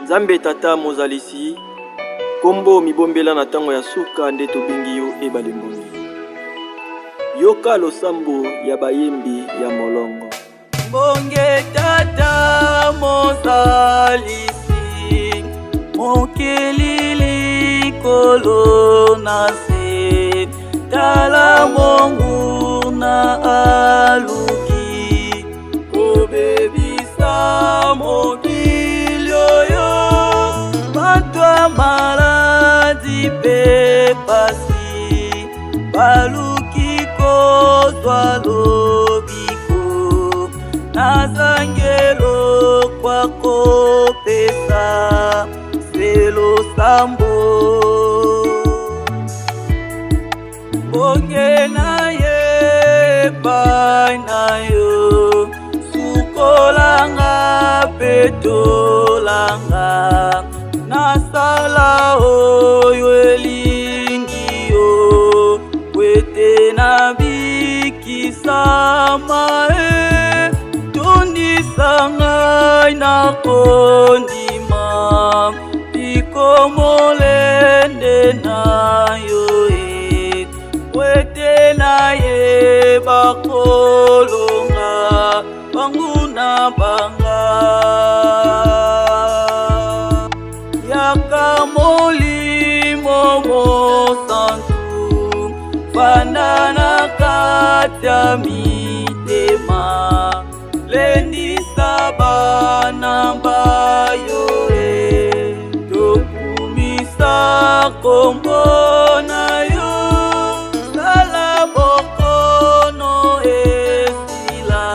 Nzambe tata mozalisi kombo mibombela na tango ya suka nde tobingi yo ebale mbongi. Yoka losambo ya bayembi ya molongo. Bonge tata mozalisi mokelili kolo nase tala mongu na aluki kobebisa mokilio yo batwa maladi pe pasi baluki kozwa lobiko nazangelo kwako pesa selo sambo bonge na ye bai na yo sukolanga petolanga nasala oyo elingi yo kwete na bikisama tondisa ngai na kondima ikomolende na yo kwete na ye bakolonga bangu na banga yaka molimo mosantu fanda na kati ya mitema lendisa bana bayo tokumisa kombo na yo sala bokono esila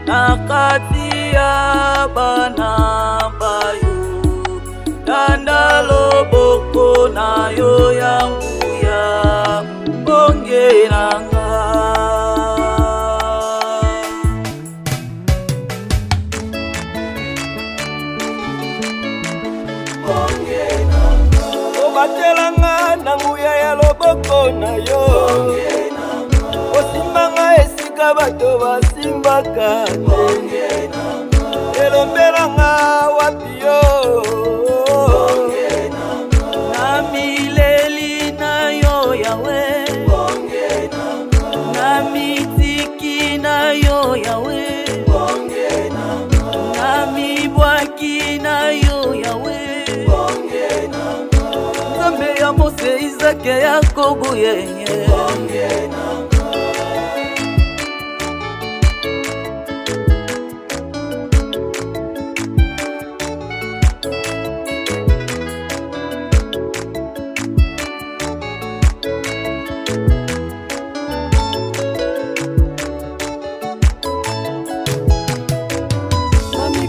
na kati ya bana bayo tanda loboko na yo yangu ya bonge nanga. Obatelanga na nguya ya loboko na yo osimbanga esika bato basimbaka elombelanga wapi yo na mileli na yo yawe na mitiki na yo yawe na mibwaki na yo yawe Nzambe ya Mose Izake Yakobo yenye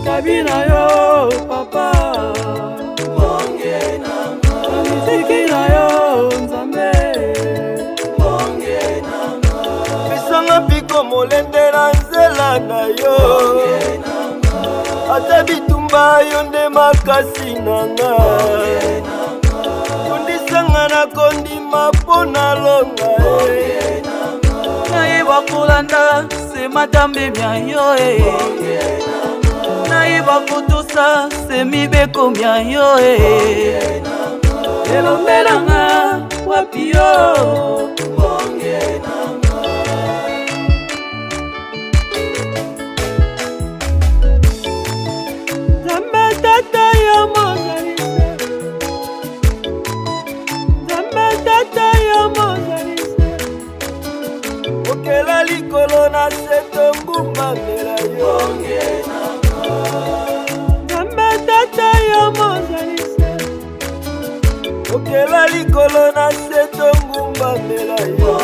Kabina yo papa bonge nanga miziki na yo Nzambe bonge nanga bisanga piko molende na nzela na yo bonge nanga ata bitumba yo nde makasi nanga bonge nanga kondisanga na kondima pona longa bonge nanga naiba kulanda se matambe mya yo bonge naiba kutusa semibeko mya yo elombelanga wapi yo bonge nanga Nzambe tata ya mozalise Nzambe tata ya mozalise okela likolo na seto ngumba mela yo bonge Nzambe tata ya mozalise okela likolo na seto ngumba mela yo